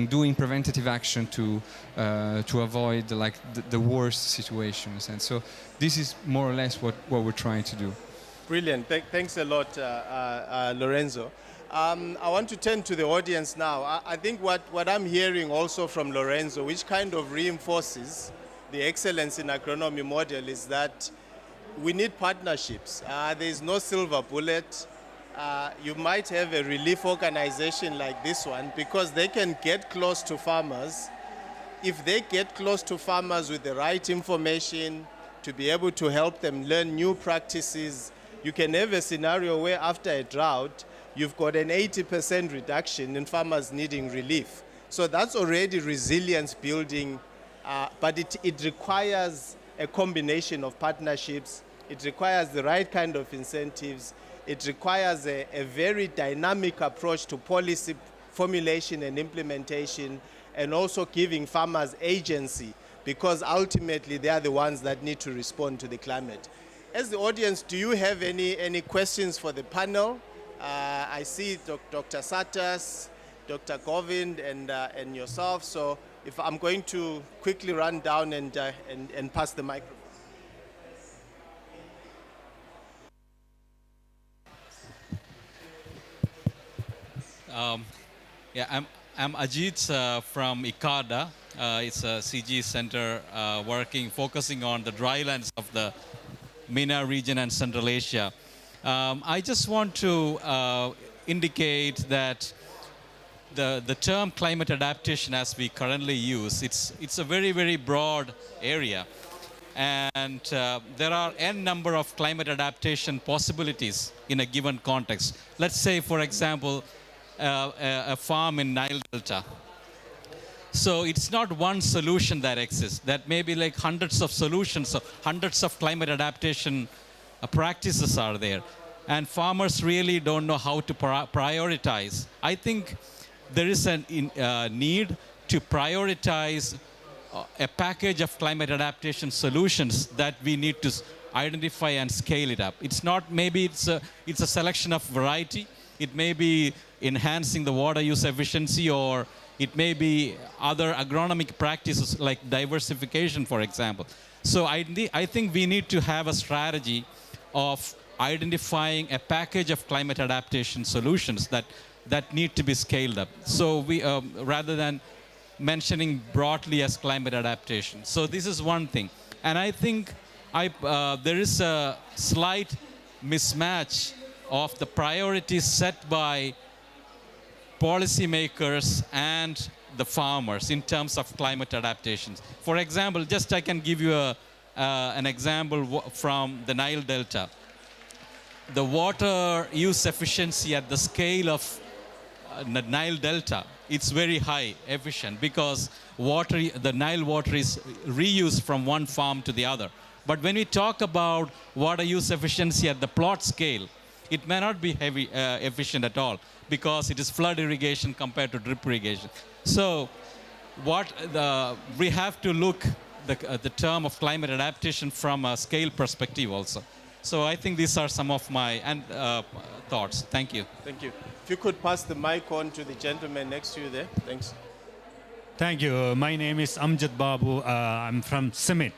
[SPEAKER 5] doing preventative action to avoid like the worst situations. And so this is more or less what we're trying to do.
[SPEAKER 2] Brilliant. Thanks a lot, Lorenzo. I want to turn to the audience now. I think what I'm hearing also from Lorenzo, which kind of reinforces the excellence in agronomy model, is that we need partnerships. There is no silver bullet. You might have a relief organization like this one because they can get close to farmers. If they get close to farmers with the right information to be able to help them learn new practices, you can have a scenario where after a drought, you've got an 80% reduction in farmers needing relief. So that's already resilience building, but it requires a combination of partnerships. It requires the right kind of incentives. It requires a very dynamic approach to policy formulation and implementation, and also giving farmers agency, because ultimately they are the ones that need to respond to the climate. As the audience, do you have any questions for the panel? I see Dr. Satas, Dr. Govind, and yourself. So if I'm going to quickly run down and pass the microphone.
[SPEAKER 6] I'm Ajit from ICADA. It's a CG center focusing on the drylands of the MENA region and Central Asia. I just want to indicate that the term climate adaptation as we currently use, it's a very, very broad area. And there are n number of climate adaptation possibilities in a given context. Let's say, for example, a farm in Nile Delta. So it's not one solution that exists. That may be like hundreds of solutions, so hundreds of climate adaptation practices are there. And farmers really don't know how to prioritize. I think there is a need to prioritize a package of climate adaptation solutions that we need to identify and scale it up. It's not, maybe it's a selection of variety. It may be enhancing the water use efficiency, or it may be other agronomic practices like diversification, for example. So I think we need to have a strategy of identifying a package of climate adaptation solutions that need to be scaled up. So we, rather than mentioning broadly as climate adaptation. So this is one thing. And I think there is a slight mismatch of the priorities set by policymakers and the farmers in terms of climate adaptations. For example, just I can give you an example from the Nile Delta. The water use efficiency at the scale of the Nile Delta, it's very high efficient because the Nile water is reused from one farm to the other. But when we talk about water use efficiency at the plot scale, it may not be efficient at all because it is flood irrigation compared to drip irrigation. So we have to look the term of climate adaptation from a scale perspective also. So I think these are some of my thoughts. Thank you.
[SPEAKER 2] Thank you. If you could pass the mic on to the gentleman next to you there. Thanks.
[SPEAKER 7] Thank you. My name is Amjad Babu. I'm from Summit.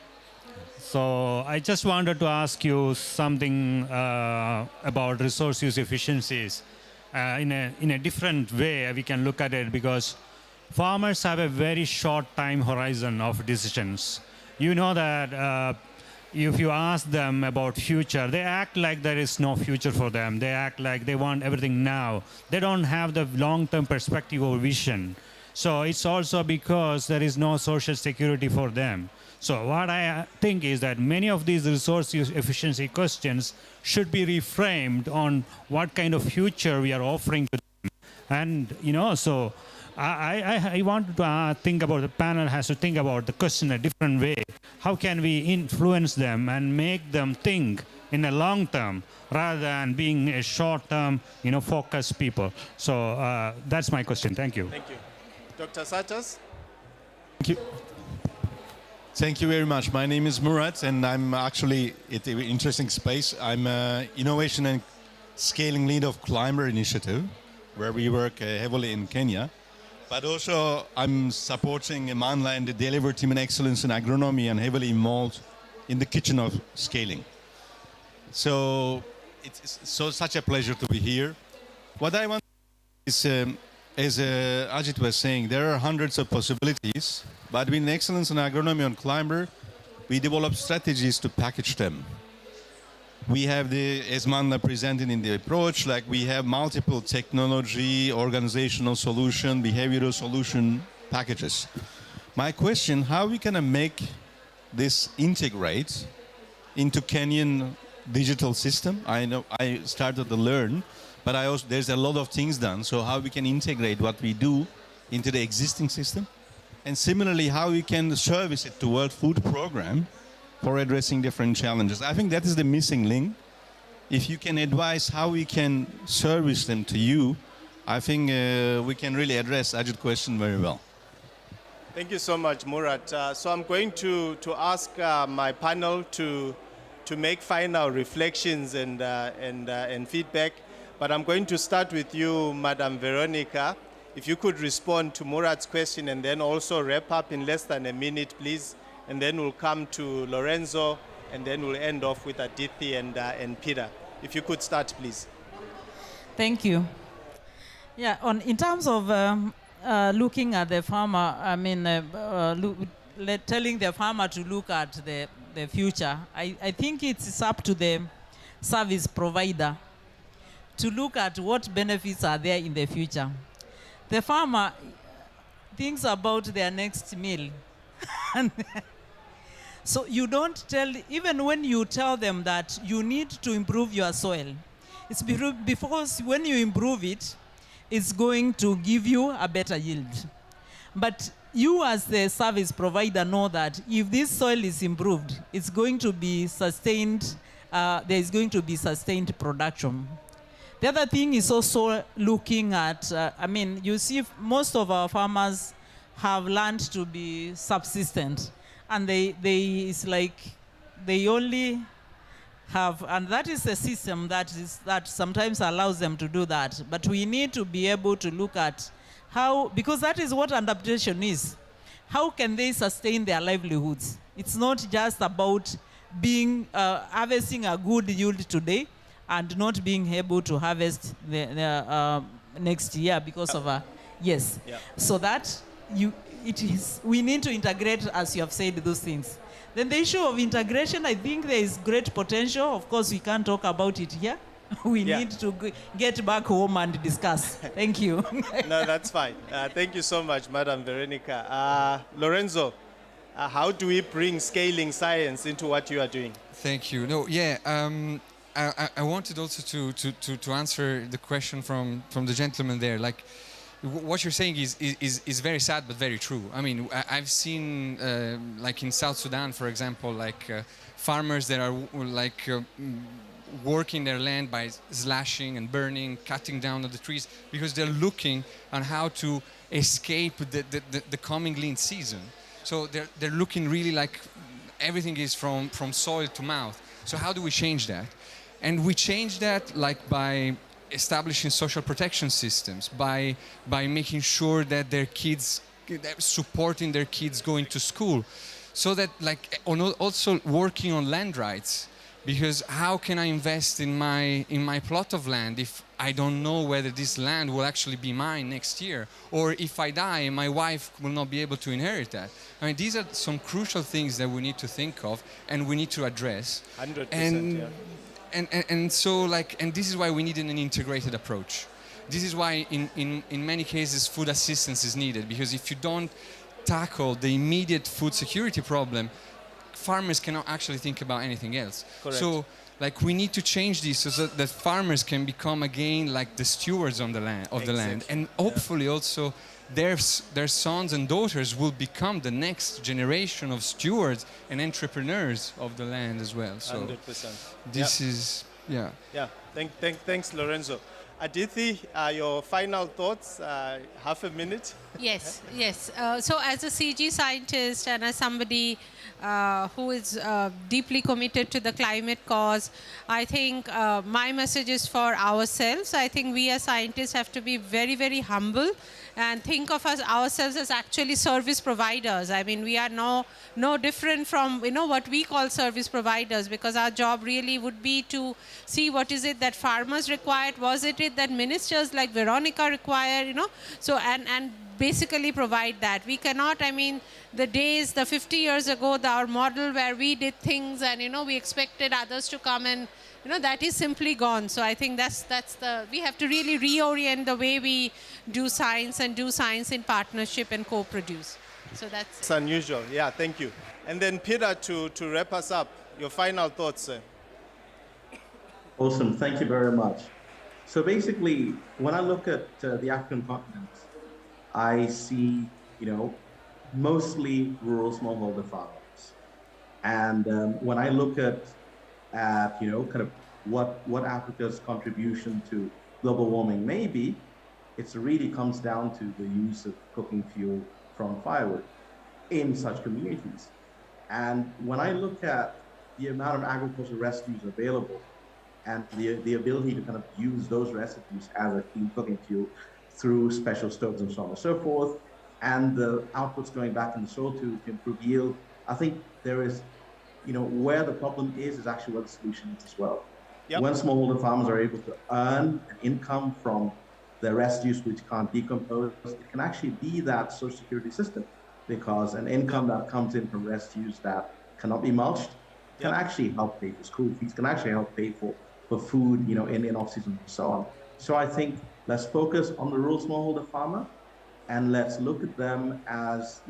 [SPEAKER 7] So I just wanted to ask you something about resource use efficiencies. In a different way, we can look at it because farmers have a very short time horizon of decisions. You know that if you ask them about future, they act like there is no future for them. They act like they want everything now. They don't have the long-term perspective or vision. So it's also because there is no social security for them. So what I think is that many of these resource use efficiency questions should be reframed on what kind of future we are offering to them. And, you know, so I want to think about, the panel has to think about the question a different way. How can we influence them and make them think in a long term rather than being a short term, you know, focused people? So that's my question. Thank you.
[SPEAKER 2] Thank you. Dr. Satas?
[SPEAKER 8] Thank you. Thank you very much. My name is Murat, and I'm actually at an interesting space. I'm innovation and scaling lead of CGIAR Initiative, where we work heavily in Kenya. But also, I'm supporting Manla and the delivery team in excellence in agronomy and heavily involved in the kitchen of scaling. So it's such a pleasure to be here. What I want is, as Ajit was saying, there are hundreds of possibilities, but with excellence in agronomy on CGIAR, we develop strategies to package them. We have as Manla presented in the approach, like we have multiple technology, organizational solution, behavioral solution packages. My question, how we can make this integrate into Kenyan digital system? I know I started to learn, but there's a lot of things done. So how we can integrate what we do into the existing system? And similarly, how we can service it to World Food Program for addressing different challenges. I think that is the missing link. If you can advise how we can service them to you, I think we can really address Ajit's question very well.
[SPEAKER 2] Thank you so much, Murat. So I'm going to ask my panel to make final reflections and feedback. But I'm going to start with you, Madam Veronica. If you could respond to Murat's question and then also wrap up in less than a minute, please. And then we'll come to Lorenzo, and then we'll end off with Adithi and Peter. If you could start, please.
[SPEAKER 3] Thank you. Yeah, in terms of looking at the farmer, I mean, telling the farmer to look at the future, I think it's up to the service provider to look at what benefits are there in the future. The farmer thinks about their next meal. So you don't tell, even when you tell them that you need to improve your soil, it's because when you improve it, it's going to give you a better yield. But you as the service provider know that if this soil is improved, it's going to be sustained, there is going to be sustained production. The other thing is also looking at, I mean, you see most of our farmers have learned to be subsistent. And it's like they only have, and that is a system that sometimes allows them to do that. But we need to be able to look at how, because that is what adaptation is. How can they sustain their livelihoods? It's not just about harvesting a good yield today and not being able to harvest the next year because of a, yes. Yeah. So that we need to integrate, as you have said, those things. Then the issue of integration, I think there is great potential. Of course, we can't talk about it here. We need to get back home and discuss. Thank you.
[SPEAKER 2] No, that's fine. Thank you so much, Madam Veronica. Lorenzo, how do we bring scaling science into what you are doing?
[SPEAKER 5] Thank you. No, yeah. I wanted also to answer the question from the gentleman there. Like, what you're saying is very sad but very true. I mean, I've seen like in South Sudan, for example, like farmers that are like working their land by slashing and burning, cutting down the trees because they're looking on how to escape the coming lean season. So they're looking really like everything is from soil to mouth. So how do we change that? And we change that like by establishing social protection systems, by making sure that their kids, supporting their kids going to school. so that like also working on land rights, because how can I invest in my plot of land if I don't know whether this land will actually be mine next year, or if I die my wife will not be able to inherit that. I mean, these are some crucial things that we need to think of and we need to address.
[SPEAKER 2] 100%,
[SPEAKER 5] and
[SPEAKER 2] yeah.
[SPEAKER 5] and so like, and this is why we need an integrated approach. This is why in many cases food assistance is needed, because if you don't tackle the immediate food security problem, farmers cannot actually think about anything else.
[SPEAKER 2] Correct.
[SPEAKER 5] So like we need to change this so that farmers can become again like the stewards on the land of the land, and hopefully also their sons and daughters will become the next generation of stewards and entrepreneurs of the land as well. So
[SPEAKER 2] 100%.
[SPEAKER 5] this is
[SPEAKER 2] Yeah, thanks Lorenzo. Aditi, your final thoughts, half a minute.
[SPEAKER 4] Yes. So as a CG scientist and as somebody who is deeply committed to the climate cause, I think my message is for ourselves. I think we as scientists have to be very, very humble and think of ourselves as actually service providers. I mean, we are no different from, what we call service providers, because our job really would be to see what is it that farmers required, was it that ministers like Veronica require, so and basically provide that. We cannot, the 50 years ago, our model where we did things and, we expected others to come and, that is simply gone. So I think we have to really reorient the way we do science and do science in partnership and co-produce. So
[SPEAKER 2] It's unusual. Yeah, thank you. And then Peter, to wrap us up, your final thoughts, sir.
[SPEAKER 1] Awesome, thank you very much. So basically, when I look at the African continent, I see, mostly rural smallholder farmers. And when I look at kind of what Africa's contribution to global warming may be, it really comes down to the use of cooking fuel from firewood in such communities. And when I look at the amount of agricultural residues available and the ability to kind of use those residues as a clean cooking fuel through special stoves and so on and so forth, and the outputs going back in the soil to improve yield, I think there is, where the problem is actually where the solution is as well. Yep. When smallholder farmers are able to earn an income from the residues which can't decompose, it can actually be that social security system, because an income that comes in from residues that cannot be mulched can actually help pay for school fees, can actually help pay for food, in off-season and so on. So I think let's focus on the rural smallholder farmer, and let's look at them as,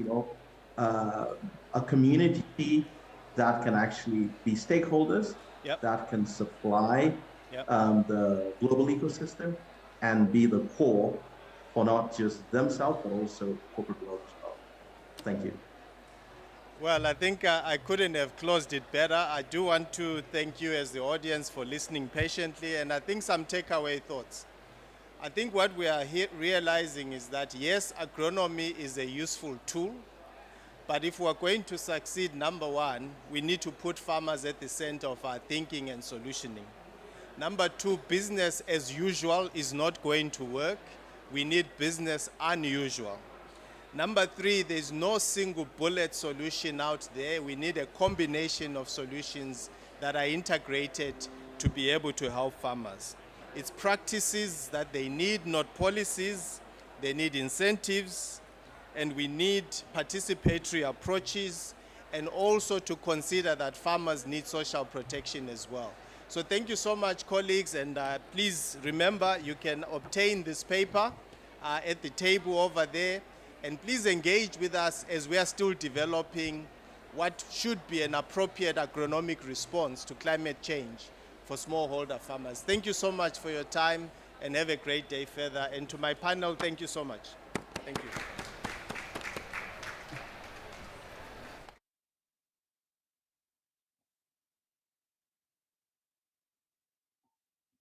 [SPEAKER 1] a community that can actually be stakeholders, that can supply the global ecosystem and be the core for not just themselves, but also corporate growth as well. Thank you.
[SPEAKER 2] Well, I think I couldn't have closed it better. I do want to thank you as the audience for listening patiently, and I think some takeaway thoughts. I think what we are realizing is that, yes, agronomy is a useful tool, but if we're going to succeed, number one, we need to put farmers at the center of our thinking and solutioning. Number two, business as usual is not going to work. We need business unusual. Number three, there's no single bullet solution out there. We need a combination of solutions that are integrated to be able to help farmers. It's practices that they need, not policies. They need incentives, and we need participatory approaches, and also to consider that farmers need social protection as well. So thank you so much, colleagues, and please remember you can obtain this paper at the table over there, and please engage with us as we are still developing what should be an appropriate agronomic response to climate change for smallholder farmers. Thank you so much for your time, and have a great day further. And to my panel, thank you so much. Thank you.